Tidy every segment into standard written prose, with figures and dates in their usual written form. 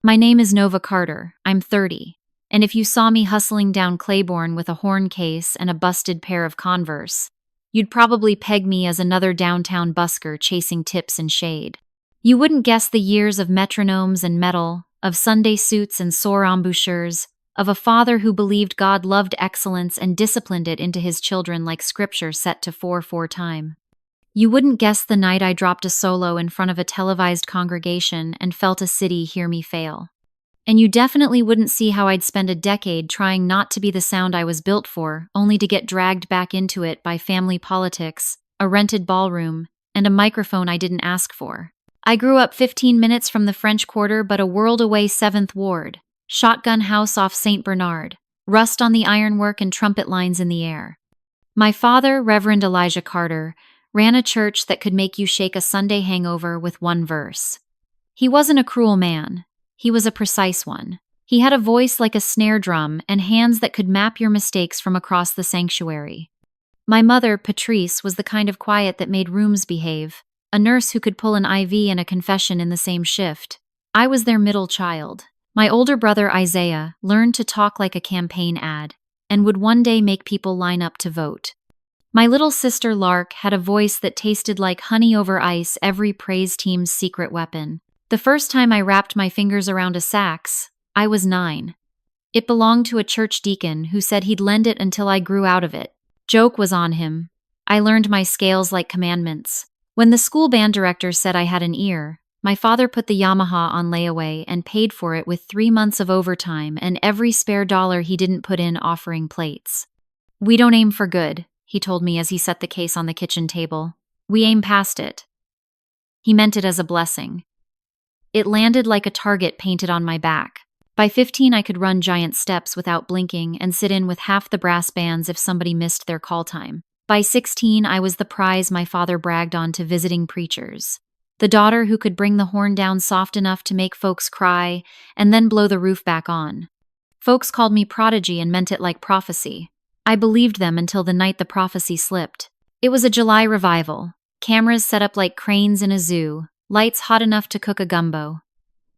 My name is Nova Carter. I'm 30. And if you saw me hustling down Claiborne with a horn case and a busted pair of Converse, you'd probably peg me as another downtown busker chasing tips and shade. You wouldn't guess the years of metronomes and metal, of Sunday suits and sore embouchures, of a father who believed God loved excellence and disciplined it into his children like scripture set to 4/4 time. You wouldn't guess the night I dropped a solo in front of a televised congregation and felt a city hear me fail. And you definitely wouldn't see how I'd spend a decade trying not to be the sound I was built for, only to get dragged back into it by family politics, a rented ballroom, and a microphone I didn't ask for. I grew up 15 minutes from the French Quarter but a world away 7th Ward, shotgun house off St. Bernard, rust on the ironwork and trumpet lines in the air. My father, Reverend Elijah Carter, ran a church that could make you shake a Sunday hangover with one verse. He wasn't a cruel man. He was a precise one. He had a voice like a snare drum and hands that could map your mistakes from across the sanctuary. My mother, Patrice, was the kind of quiet that made rooms behave, a nurse who could pull an IV and a confession in the same shift. I was their middle child. My older brother, Isaiah, learned to talk like a campaign ad and would one day make people line up to vote. My little sister, Lark, had a voice that tasted like honey over ice, every praise team's secret weapon. The first time I wrapped my fingers around a sax, I was 9. It belonged to a church deacon who said he'd lend it until I grew out of it. Joke was on him. I learned my scales like commandments. When the school band director said I had an ear, my father put the Yamaha on layaway and paid for it with 3 months of overtime and every spare dollar he didn't put in offering plates. "We don't aim for good," he told me as he set the case on the kitchen table. "We aim past it." He meant it as a blessing. It landed like a target painted on my back. By 15, I could run giant steps without blinking and sit in with half the brass bands if somebody missed their call time. By 16, I was the prize my father bragged on to visiting preachers. The daughter who could bring the horn down soft enough to make folks cry and then blow the roof back on. Folks called me prodigy and meant it like prophecy. I believed them until the night the prophecy slipped. It was a July revival. Cameras set up like cranes in a zoo, lights hot enough to cook a gumbo.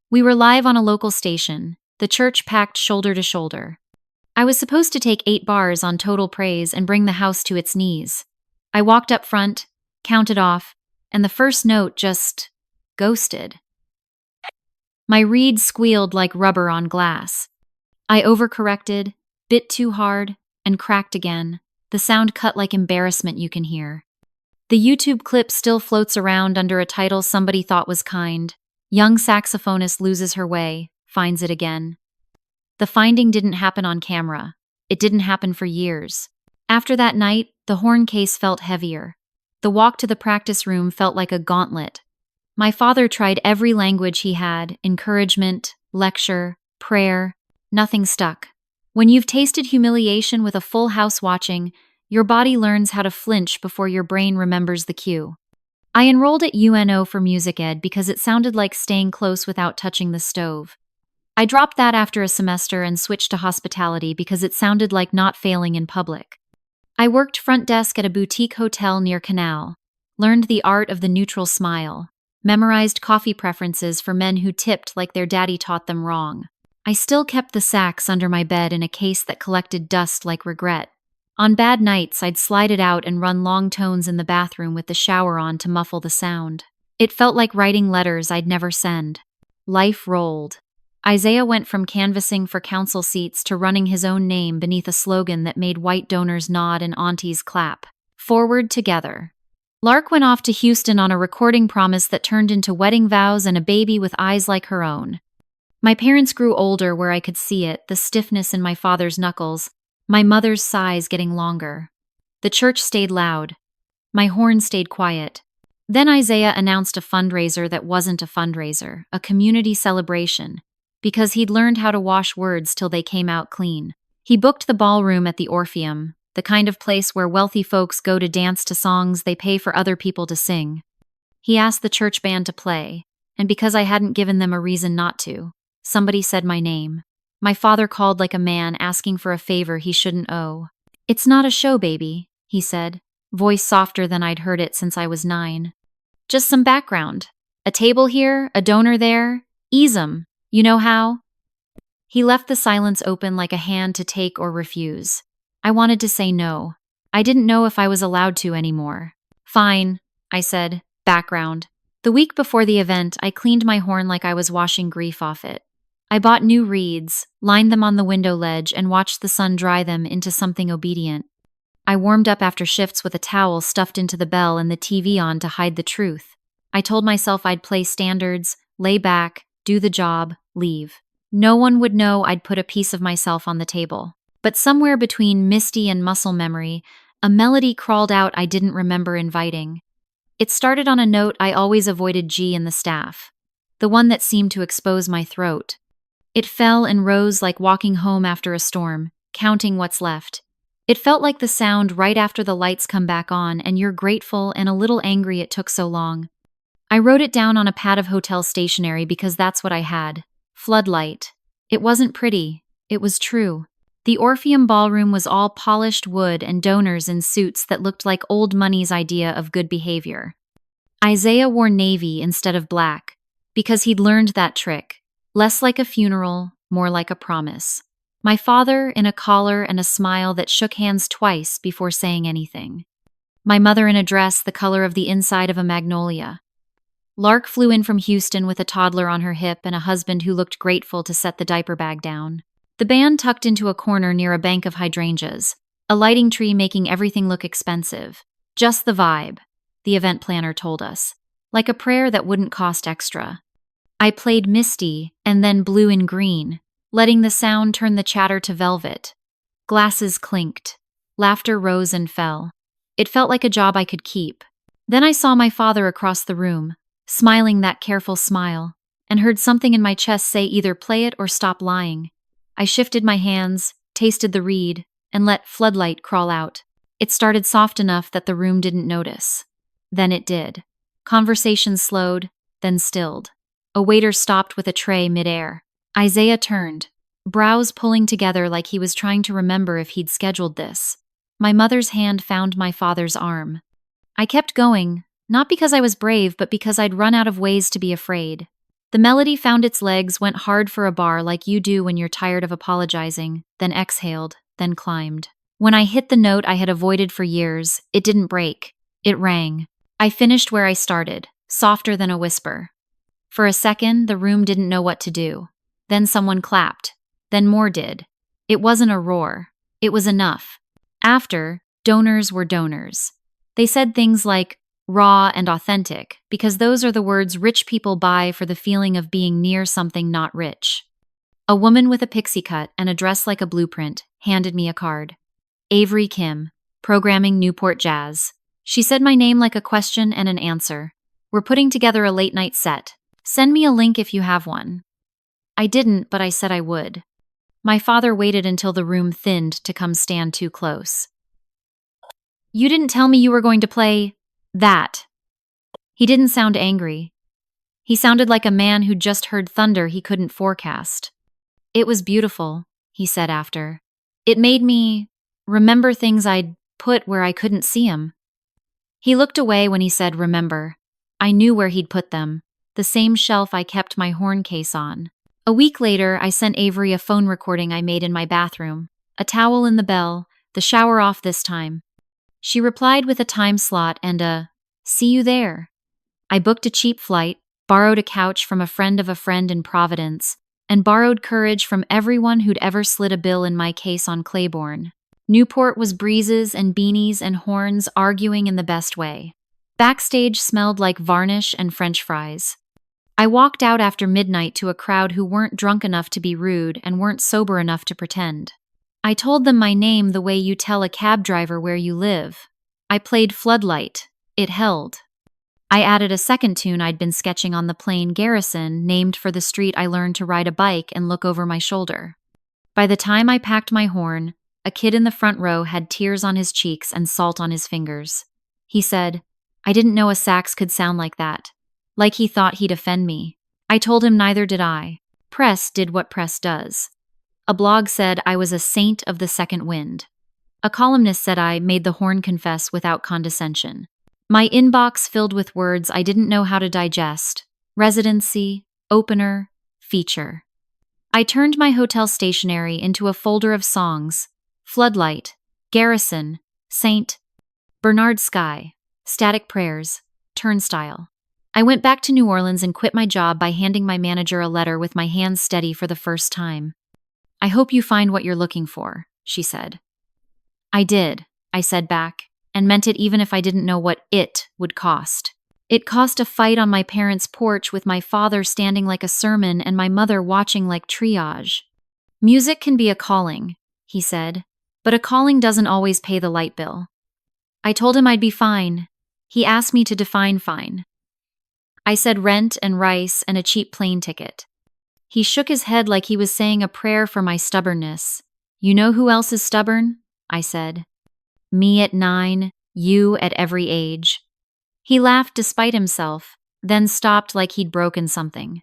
We were live on a local station, the church packed shoulder to shoulder. I was supposed to take 8 bars on Total Praise and bring the house to its knees. I walked up front, counted off, and the first note just ghosted. My reed squealed like rubber on glass. I overcorrected, bit too hard, and cracked again. The sound cut like embarrassment you can hear. The YouTube clip still floats around under a title somebody thought was kind. Young saxophonist loses her way, finds it again. The finding didn't happen on camera. It didn't happen for years. After that night, the horn case felt heavier. The walk to the practice room felt like a gauntlet. My father tried every language he had, encouragement, lecture, prayer. Nothing stuck. When you've tasted humiliation with a full house watching, your body learns how to flinch before your brain remembers the cue. I enrolled at UNO for music ed because it sounded like staying close without touching the stove. I dropped that after a semester and switched to hospitality because it sounded like not failing in public. I worked front desk at a boutique hotel near Canal, learned the art of the neutral smile, memorized coffee preferences for men who tipped like their daddy taught them wrong. I still kept the sax under my bed in a case that collected dust like regret. On bad nights, I'd slide it out and run long tones in the bathroom with the shower on to muffle the sound. It felt like writing letters I'd never send. Life rolled. Isaiah went from canvassing for council seats to running his own name beneath a slogan that made white donors nod and aunties clap. Forward together. Lark went off to Houston on a recording promise that turned into wedding vows and a baby with eyes like her own. My parents grew older where I could see it, the stiffness in my father's knuckles, my mother's sighs getting longer. The church stayed loud. My horn stayed quiet. Then Isaiah announced a fundraiser that wasn't a fundraiser, a community celebration, because he'd learned how to wash words till they came out clean. He booked the ballroom at the Orpheum, the kind of place where wealthy folks go to dance to songs they pay for other people to sing. He asked the church band to play, and because I hadn't given them a reason not to, somebody said my name. My father called like a man asking for a favor he shouldn't owe. "It's not a show, baby," he said, voice softer than I'd heard it since I was 9. "Just some background. A table here, a donor there. Ease 'em." You know how? He left the silence open like a hand to take or refuse. I wanted to say no. I didn't know if I was allowed to anymore. Fine, I said. Background. The week before the event, I cleaned my horn like I was washing grief off it. I bought new reeds, lined them on the window ledge, and watched the sun dry them into something obedient. I warmed up after shifts with a towel stuffed into the bell and the TV on to hide the truth. I told myself I'd play standards, lay back, do the job, leave. No one would know I'd put a piece of myself on the table. But somewhere between misty and muscle memory, a melody crawled out I didn't remember inviting. It started on a note I always avoided G in the staff, the one that seemed to expose my throat. It fell and rose like walking home after a storm, counting what's left. It felt like the sound right after the lights come back on and you're grateful and a little angry it took so long. I wrote it down on a pad of hotel stationery because that's what I had. Floodlight. It wasn't pretty. It was true. The Orpheum Ballroom was all polished wood and donors in suits that looked like old money's idea of good behavior. Isaiah wore navy instead of black, because he'd learned that trick. Less like a funeral, more like a promise. My father in a collar and a smile that shook hands twice before saying anything. My mother in a dress the color of the inside of a magnolia. Lark flew in from Houston with a toddler on her hip and a husband who looked grateful to set the diaper bag down. The band tucked into a corner near a bank of hydrangeas, a lighting tree making everything look expensive. Just the vibe, the event planner told us, like a prayer that wouldn't cost extra. I played Misty and then Blue and Green, letting the sound turn the chatter to velvet. Glasses clinked. Laughter rose and fell. It felt like a job I could keep. Then I saw my father across the room, smiling that careful smile, and heard something in my chest say either play it or stop lying. I shifted my hands, tasted the reed, and let Floodlight crawl out. It started soft enough that the room didn't notice. Then it did. Conversation slowed, then stilled. A waiter stopped with a tray midair. Isaiah turned, brows pulling together like he was trying to remember if he'd scheduled this. My mother's hand found my father's arm. I kept going, not because I was brave, but because I'd run out of ways to be afraid. The melody found its legs, went hard for a bar like you do when you're tired of apologizing, then exhaled, then climbed. When I hit the note I had avoided for years, it didn't break. It rang. I finished where I started, softer than a whisper. For a second, the room didn't know what to do. Then someone clapped. Then more did. It wasn't a roar. It was enough. After, donors were donors. They said things like, raw and authentic, because those are the words rich people buy for the feeling of being near something not rich. A woman with a pixie cut and a dress like a blueprint handed me a card. Avery Kim, programming Newport Jazz. She said my name like a question and an answer. We're putting together a late-night set. Send me a link if you have one. I didn't, but I said I would. My father waited until the room thinned to come stand too close. You didn't tell me you were going to play that. He didn't sound angry. He sounded like a man who'd just heard thunder he couldn't forecast. It was beautiful, he said after. It made me remember things I'd put where I couldn't see 'em. He looked away when he said remember. I knew where he'd put them, the same shelf I kept my horn case on. A week later, I sent Avery a phone recording I made in my bathroom, a towel in the bell, the shower off this time. She replied with a time slot and a, see you there. I booked a cheap flight, borrowed a couch from a friend of a friend in Providence, and borrowed courage from everyone who'd ever slid a bill in my case on Claiborne. Newport was breezes and beanies and horns arguing in the best way. Backstage smelled like varnish and French fries. I walked out after midnight to a crowd who weren't drunk enough to be rude and weren't sober enough to pretend. I told them my name the way you tell a cab driver where you live. I played Floodlight. It held. I added a second tune I'd been sketching on the plane Garrison, named for the street I learned to ride a bike and look over my shoulder. By the time I packed my horn, a kid in the front row had tears on his cheeks and salt on his fingers. He said, I didn't know a sax could sound like that. Like he thought he'd offend me. I told him neither did I. Press did what press does. A blog said I was a saint of the second wind. A columnist said I made the horn confess without condescension. My inbox filled with words I didn't know how to digest. Residency, opener, feature. I turned my hotel stationery into a folder of songs: Floodlight, Garrison, Saint Bernard Sky, Static Prayers, Turnstile. I went back to New Orleans and quit my job by handing my manager a letter with my hands steady for the first time. "I hope you find what you're looking for," she said. "I did," I said back, and meant it even if I didn't know what it would cost. It cost a fight on my parents' porch with my father standing like a sermon and my mother watching like triage. "Music can be a calling," he said, "but a calling doesn't always pay the light bill." I told him I'd be fine. He asked me to define fine. I said rent and rice and a cheap plane ticket. He shook his head like he was saying a prayer for my stubbornness. "You know who else is stubborn?" I said. "Me at 9, you at every age." He laughed despite himself, then stopped like he'd broken something.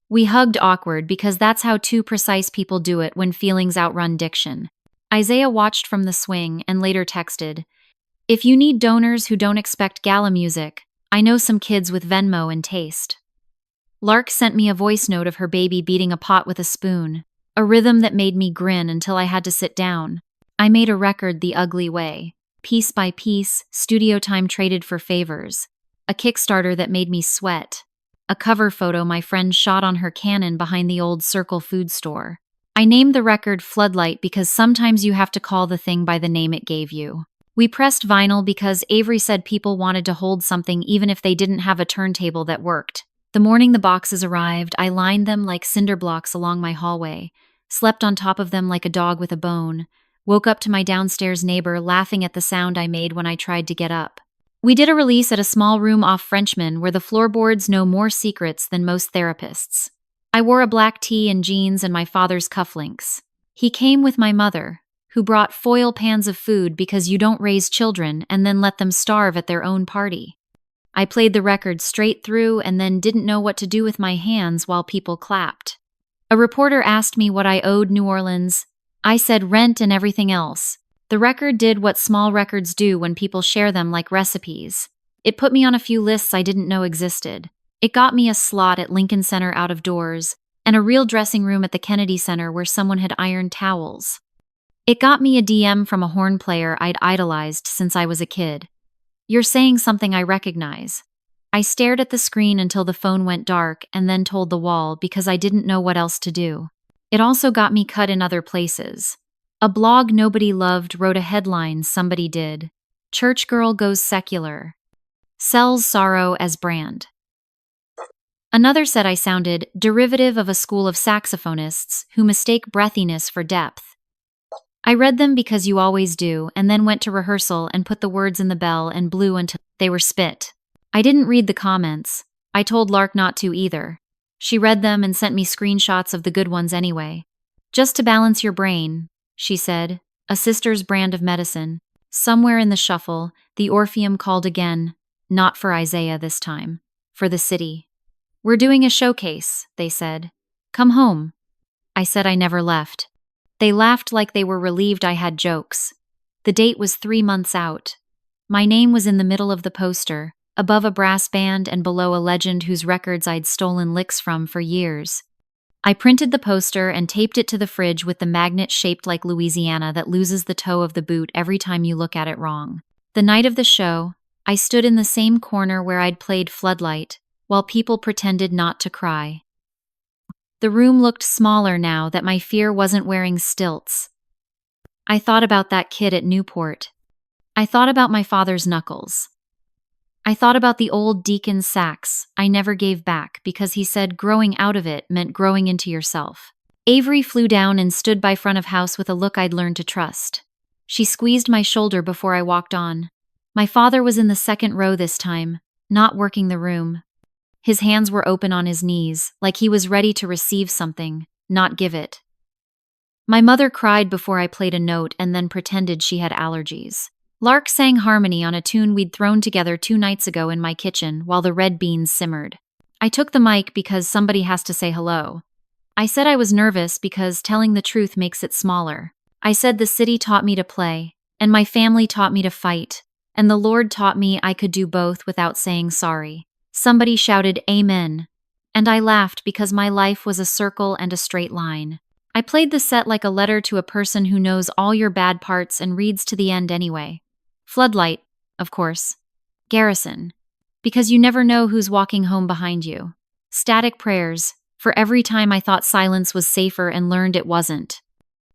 We hugged awkward because that's how two precise people do it when feelings outrun diction. Isaiah watched from the swing and later texted, "If you need donors who don't expect gala music, I know some kids with Venmo and taste." Lark sent me a voice note of her baby beating a pot with a spoon, a rhythm that made me grin until I had to sit down. I made a record the ugly way. Piece by piece, studio time traded for favors. A Kickstarter that made me sweat. A cover photo my friend shot on her Canon behind the old Circle food store. I named the record Floodlight because sometimes you have to call the thing by the name it gave you. We pressed vinyl because Avery said people wanted to hold something even if they didn't have a turntable that worked. The morning the boxes arrived, I lined them like cinder blocks along my hallway, slept on top of them like a dog with a bone, woke up to my downstairs neighbor laughing at the sound I made when I tried to get up. We did a release at a small room off Frenchman where the floorboards know more secrets than most therapists. I wore a black tee and jeans and my father's cufflinks. He came with my mother, who brought foil pans of food because you don't raise children and then let them starve at their own party. I played the record straight through and then didn't know what to do with my hands while people clapped. A reporter asked me what I owed New Orleans. I said rent and everything else. The record did what small records do when people share them like recipes. It put me on a few lists I didn't know existed. It got me a slot at Lincoln Center out of doors, and a real dressing room at the Kennedy Center where someone had ironed towels. It got me a DM from a horn player I'd idolized since I was a kid. "You're saying something I recognize." I stared at the screen until the phone went dark and then told the wall because I didn't know what else to do. It also got me cut in other places. A blog nobody loved wrote a headline somebody did. "Church girl goes secular. Sells sorrow as brand." Another said I sounded derivative of a school of saxophonists who mistake breathiness for depth. I read them because you always do, and then went to rehearsal and put the words in the bell and blew until they were spit. I didn't read the comments. I told Lark not to either. She read them and sent me screenshots of the good ones anyway. "Just to balance your brain," she said, "a sister's brand of medicine." Somewhere in the shuffle, the Orpheum called again, not for Isaiah this time, for the city. "We're doing a showcase," they said. "Come home." I said I never left. They laughed like they were relieved I had jokes. The date was 3 months out. My name was in the middle of the poster, above a brass band and below a legend whose records I'd stolen licks from for years. I printed the poster and taped it to the fridge with the magnet shaped like Louisiana that loses the toe of the boot every time you look at it wrong. The night of the show, I stood in the same corner where I'd played Floodlight, while people pretended not to cry. The room looked smaller now that my fear wasn't wearing stilts. I thought about that kid at Newport. I thought about my father's knuckles. I thought about the old deacon sax I never gave back because he said growing out of it meant growing into yourself. Avery flew down and stood by front of house with a look I'd learned to trust. She squeezed my shoulder before I walked on. My father was in the second row this time, not working the room. His hands were open on his knees, like he was ready to receive something, not give it. My mother cried before I played a note and then pretended she had allergies. Lark sang harmony on a tune we'd thrown together 2 nights ago in my kitchen while the red beans simmered. I took the mic because somebody has to say hello. I said I was nervous because telling the truth makes it smaller. I said the city taught me to play, and my family taught me to fight, and the Lord taught me I could do both without saying sorry. Somebody shouted, "Amen." and I laughed because my life was a circle and a straight line. I played the set like a letter to a person who knows all your bad parts and reads to the end anyway. Floodlight, of course. Garrison, because you never know who's walking home behind you. Static prayers, for every time I thought silence was safer and learned it wasn't.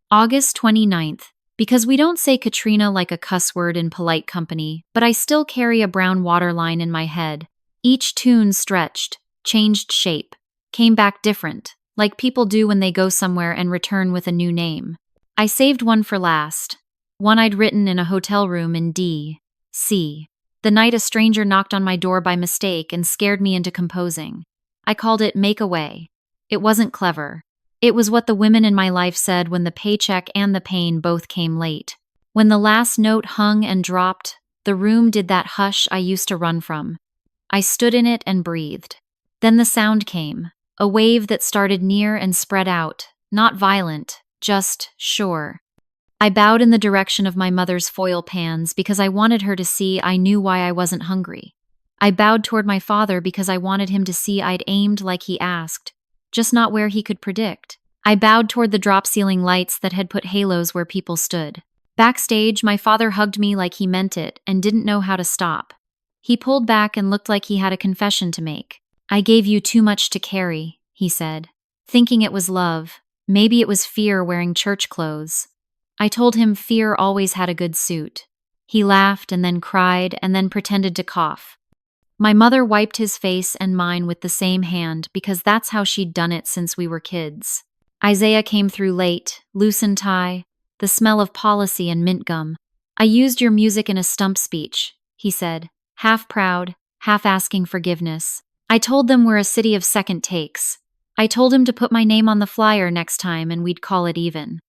August 29th, because we don't say Katrina like a cuss word in polite company, but I still carry a brown waterline in my head. Each tune stretched, changed shape, came back different, like people do when they go somewhere and return with a new name. I saved one for last, one I'd written in a hotel room in D.C. The night a stranger knocked on my door by mistake and scared me into composing. I called it Make Away. It wasn't clever. It was what the women in my life said when the paycheck and the pain both came late. When the last note hung and dropped, the room did that hush I used to run from. I stood in it and breathed. Then the sound came, a wave that started near and spread out, not violent, just sure. I bowed in the direction of my mother's foil pans because I wanted her to see I knew why I wasn't hungry. I bowed toward my father because I wanted him to see I'd aimed like he asked, just not where he could predict. I bowed toward the drop-ceiling lights that had put halos where people stood. Backstage, my father hugged me like he meant it and didn't know how to stop. He pulled back and looked like he had a confession to make. I gave you too much to carry, he said, thinking it was love. Maybe it was fear wearing church clothes. I told him fear always had a good suit. He laughed and then cried and then pretended to cough. My mother wiped his face and mine with the same hand because that's how she'd done it since we were kids. Isaiah came through late, loosened tie, the smell of policy and mint gum. I used your music in a stump speech, he said, half proud, half asking forgiveness. I told them we're a city of second takes. I told him to put my name on the flyer next time and we'd call it even.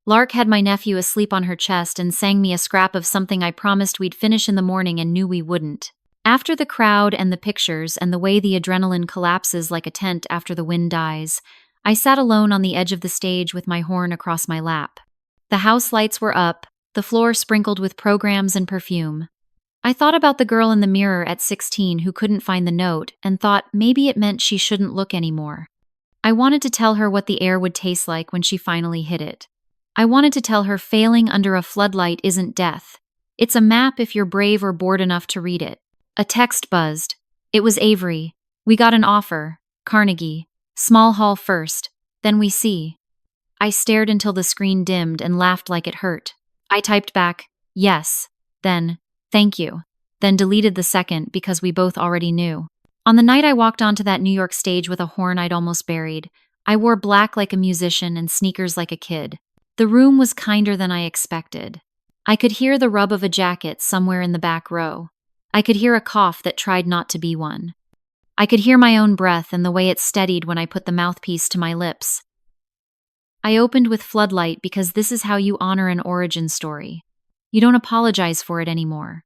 Lark had my nephew asleep on her chest and sang me a scrap of something I promised we'd finish in the morning and knew we wouldn't. After the crowd and the pictures and the way the adrenaline collapses like a tent after the wind dies, I sat alone on the edge of the stage with my horn across my lap. The house lights were up, the floor sprinkled with programs and perfume. I thought about the girl in the mirror at 16 who couldn't find the note and thought maybe it meant she shouldn't look anymore. I wanted to tell her what the air would taste like when she finally hit it. I wanted to tell her failing under a floodlight isn't death. It's a map if you're brave or bored enough to read it. A text buzzed. It was Avery. We got an offer. Carnegie. Small hall first. Then we see. I stared until the screen dimmed and laughed like it hurt. I typed back, yes. Then, thank you. Then deleted the second because we both already knew. On the night I walked onto that New York stage with a horn I'd almost buried, I wore black like a musician and sneakers like a kid. The room was kinder than I expected. I could hear the rub of a jacket somewhere in the back row. I could hear a cough that tried not to be one. I could hear my own breath and the way it steadied when I put the mouthpiece to my lips. I opened with Floodlight because this is how you honor an origin story. You don't apologize for it anymore.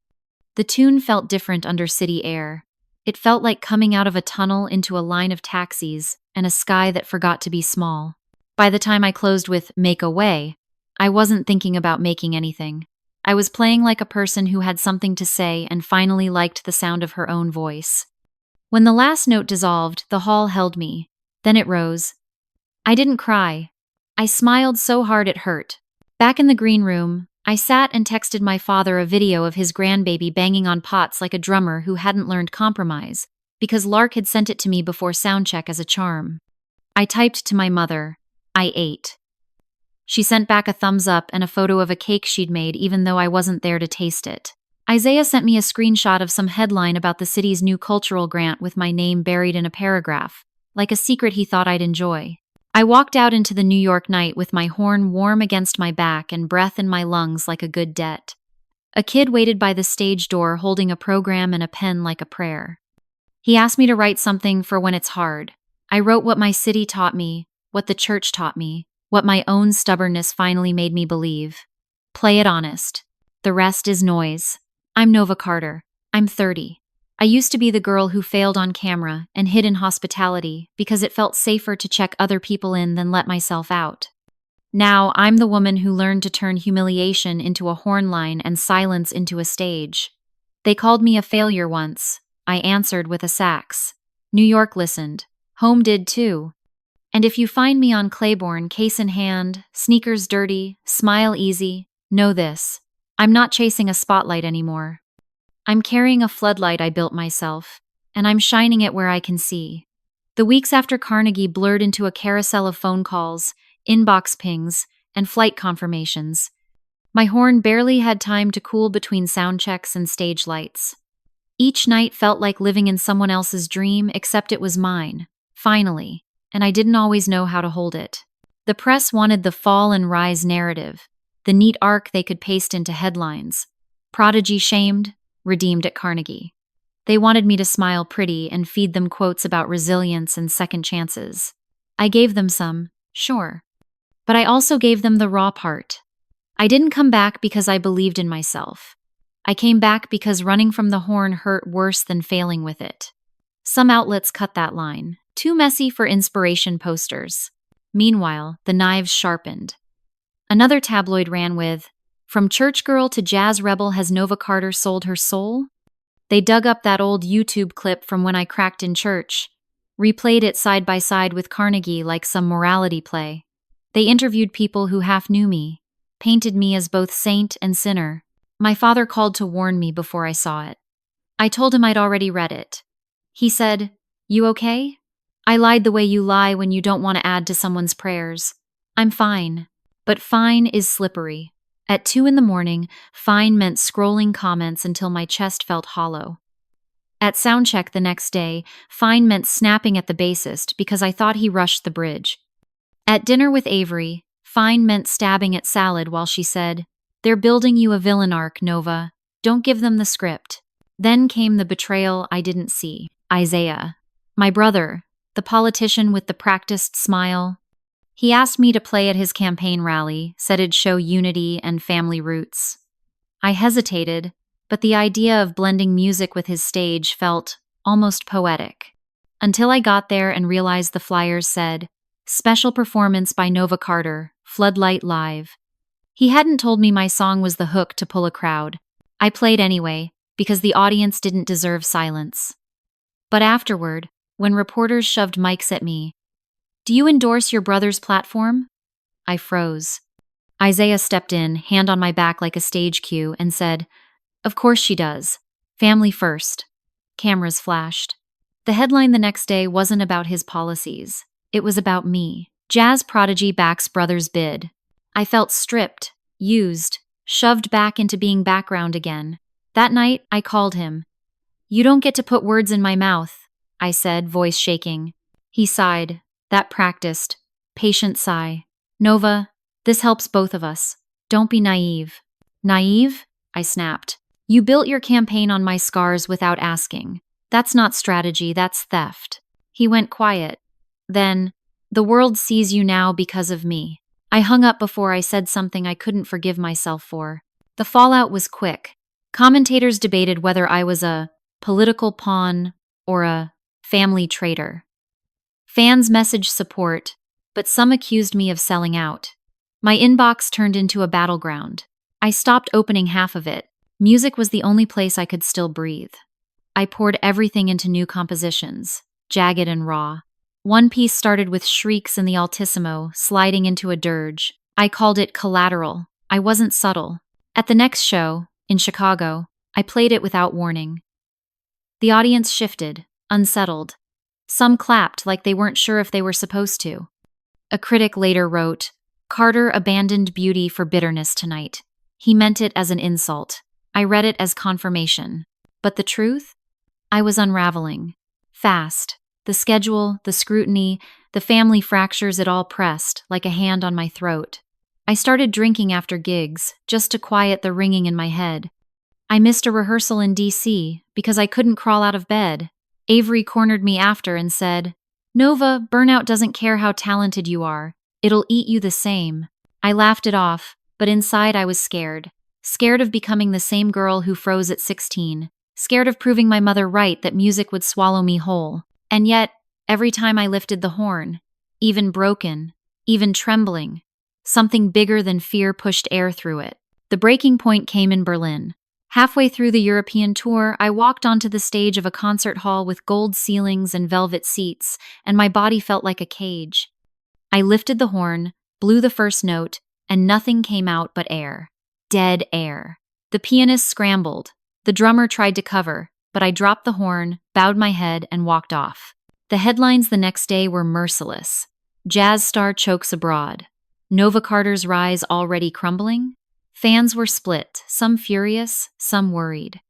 The tune felt different under city air. It felt like coming out of a tunnel into a line of taxis and a sky that forgot to be small. By the time I closed with Make Away, I wasn't thinking about making anything. I was playing like a person who had something to say and finally liked the sound of her own voice. When the last note dissolved, the hall held me. Then it rose. I didn't cry. I smiled so hard it hurt. Back in the green room, I sat and texted my father a video of his grandbaby banging on pots like a drummer who hadn't learned compromise, because Lark had sent it to me before soundcheck as a charm. I typed to my mother, I ate. She sent back a thumbs up and a photo of a cake she'd made even though I wasn't there to taste it. Isaiah sent me a screenshot of some headline about the city's new cultural grant with my name buried in a paragraph, like a secret he thought I'd enjoy. I walked out into the New York night with my horn warm against my back and breath in my lungs like a good debt. A kid waited by the stage door holding a program and a pen like a prayer. He asked me to write something for when it's hard. I wrote what my city taught me, what the church taught me, what my own stubbornness finally made me believe. Play it honest. The rest is noise. I'm Nova Carter. I'm 30. I used to be the girl who failed on camera and hid in hospitality because it felt safer to check other people in than let myself out. Now I'm the woman who learned to turn humiliation into a horn line and silence into a stage. They called me a failure once. I answered with a sax. New York listened. Home did too. And if you find me on Claiborne, case in hand, sneakers dirty, smile easy, know this. I'm not chasing a spotlight anymore. I'm carrying a floodlight I built myself, and I'm shining it where I can see. The weeks after Carnegie blurred into a carousel of phone calls, inbox pings, and flight confirmations. My horn barely had time to cool between sound checks and stage lights. Each night felt like living in someone else's dream, except it was mine, finally, and I didn't always know how to hold it. The press wanted the fall and rise narrative, the neat arc they could paste into headlines. Prodigy shamed, redeemed at Carnegie. They wanted me to smile pretty and feed them quotes about resilience and second chances. I gave them some, sure. But I also gave them the raw part. I didn't come back because I believed in myself. I came back because running from the horn hurt worse than failing with it. Some outlets cut that line, too messy for inspiration posters. Meanwhile, the knives sharpened. Another tabloid ran with, "From church girl to jazz rebel, has Nova Carter sold her soul?" They dug up that old YouTube clip from when I cracked in church, replayed it side by side with Carnegie like some morality play. They interviewed people who half knew me, painted me as both saint and sinner. My father called to warn me before I saw it. I told him I'd already read it. He said, "You okay?" I lied the way you lie when you don't want to add to someone's prayers. I'm fine. But fine is slippery. At 2 in the morning, fine meant scrolling comments until my chest felt hollow. At soundcheck the next day, fine meant snapping at the bassist because I thought he rushed the bridge. At dinner with Avery, fine meant stabbing at salad while she said, "They're building you a villain arc, Nova. Don't give them the script." Then came the betrayal I didn't see. Isaiah. My brother, the politician with the practiced smile. He asked me to play at his campaign rally, said it'd show unity and family roots. I hesitated, but the idea of blending music with his stage felt almost poetic. Until I got there and realized the flyers said, "Special performance by Nova Carter, Floodlight Live." He hadn't told me my song was the hook to pull a crowd. I played anyway, because the audience didn't deserve silence. But afterward, when reporters shoved mics at me, "Do you endorse your brother's platform?" I froze. Isaiah stepped in, hand on my back like a stage cue, and said, "Of course she does. Family first." Cameras flashed. The headline the next day wasn't about his policies. It was about me. Jazz prodigy backs brother's bid. I felt stripped, used, shoved back into being background again. That night, I called him. "You don't get to put words in my mouth," I said, voice shaking. He sighed. That practiced, patient sigh. "Nova, this helps both of us. Don't be naive." "Naive?" I snapped. "You built your campaign on my scars without asking. That's not strategy, that's theft." He went quiet. Then, "The world sees you now because of me." I hung up before I said something I couldn't forgive myself for. The fallout was quick. Commentators debated whether I was a political pawn or a family traitor. Fans messaged support, but some accused me of selling out. My inbox turned into a battleground. I stopped opening half of it. Music was the only place I could still breathe. I poured everything into new compositions, jagged and raw. One piece started with shrieks in the altissimo, sliding into a dirge. I called it Collateral. I wasn't subtle. At the next show, in Chicago, I played it without warning. The audience shifted, unsettled. Some clapped like they weren't sure if they were supposed to. A critic later wrote, "Carter abandoned beauty for bitterness tonight. He meant it as an insult." I read it as confirmation. But the truth? I was unraveling. Fast. The schedule, the scrutiny, the family fractures, it all pressed, like a hand on my throat. I started drinking after gigs, just to quiet the ringing in my head. I missed a rehearsal in DC because I couldn't crawl out of bed. Avery cornered me after and said, "Nova, burnout doesn't care how talented you are. It'll eat you the same." I laughed it off, but inside I was scared. Scared of becoming the same girl who froze at 16. Scared of proving my mother right that music would swallow me whole. And yet, every time I lifted the horn, even broken, even trembling, something bigger than fear pushed air through it. The breaking point came in Berlin. Halfway through the European tour, I walked onto the stage of a concert hall with gold ceilings and velvet seats, and my body felt like a cage. I lifted the horn, blew the first note, and nothing came out but air. Dead air. The pianist scrambled. The drummer tried to cover, but I dropped the horn, bowed my head, and walked off. The headlines the next day were merciless. Jazz star chokes abroad. Nova Carter's rise already crumbling? Fans were split, some furious, some worried.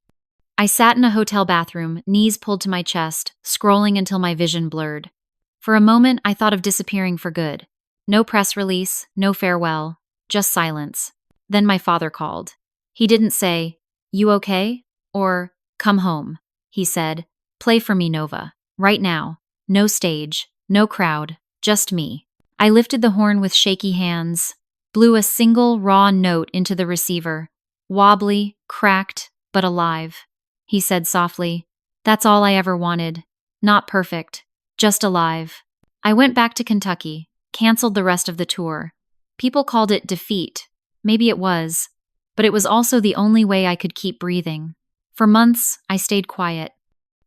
I sat in a hotel bathroom, knees pulled to my chest, scrolling until my vision blurred. For a moment, I thought of disappearing for good. No press release, no farewell, just silence. Then my father called. He didn't say, "You okay?" or "Come home." He said, "Play for me, Nova. Right now. No stage, no crowd, just me." I lifted the horn with shaky hands, blew a single raw note into the receiver. Wobbly, cracked, but alive. He said softly, "That's all I ever wanted. Not perfect, just alive." I went back to Kentucky, canceled the rest of the tour. People called it defeat. Maybe it was. But it was also the only way I could keep breathing. For months, I stayed quiet.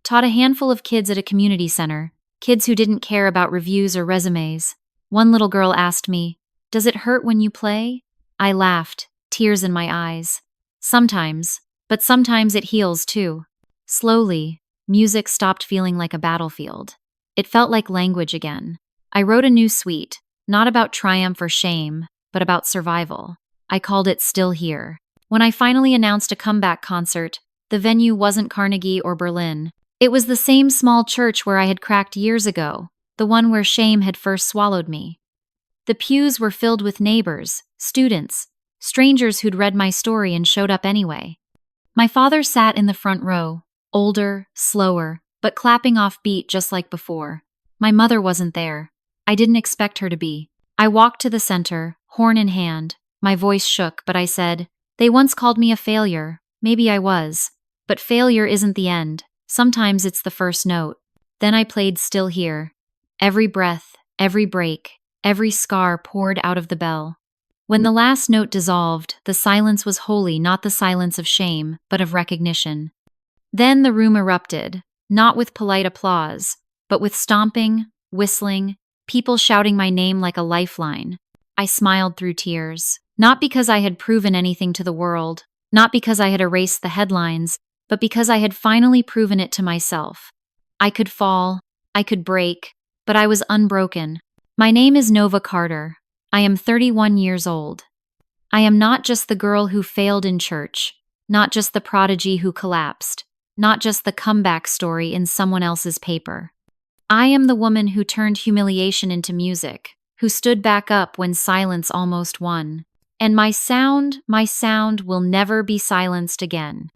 Taught a handful of kids at a community center, kids who didn't care about reviews or resumes. One little girl asked me, "Does it hurt when you play?" I laughed, tears in my eyes. Sometimes, but sometimes it heals too. Slowly, music stopped feeling like a battlefield. It felt like language again. I wrote a new suite, not about triumph or shame, but about survival. I called it Still Here. When I finally announced a comeback concert, the venue wasn't Carnegie or Berlin. It was the same small church where I had cracked years ago, the one where shame had first swallowed me. The pews were filled with neighbors, students, strangers who'd read my story and showed up anyway. My father sat in the front row, older, slower, but clapping off beat just like before. My mother wasn't there. I didn't expect her to be. I walked to the center, horn in hand. My voice shook, but I said, "They once called me a failure. Maybe I was. But failure isn't the end. Sometimes it's the first note." Then I played Still Here. Every breath, every break, every scar poured out of the bell. When the last note dissolved, the silence was holy, not the silence of shame, but of recognition. Then the room erupted, not with polite applause, but with stomping, whistling, people shouting my name like a lifeline. I smiled through tears, not because I had proven anything to the world, not because I had erased the headlines, but because I had finally proven it to myself. I could fall, I could break, but I was unbroken. My name is Nova Carter. I am 31 years old. I am not just the girl who failed in church, not just the prodigy who collapsed, not just the comeback story in someone else's paper. I am the woman who turned humiliation into music, who stood back up when silence almost won. And my sound will never be silenced again.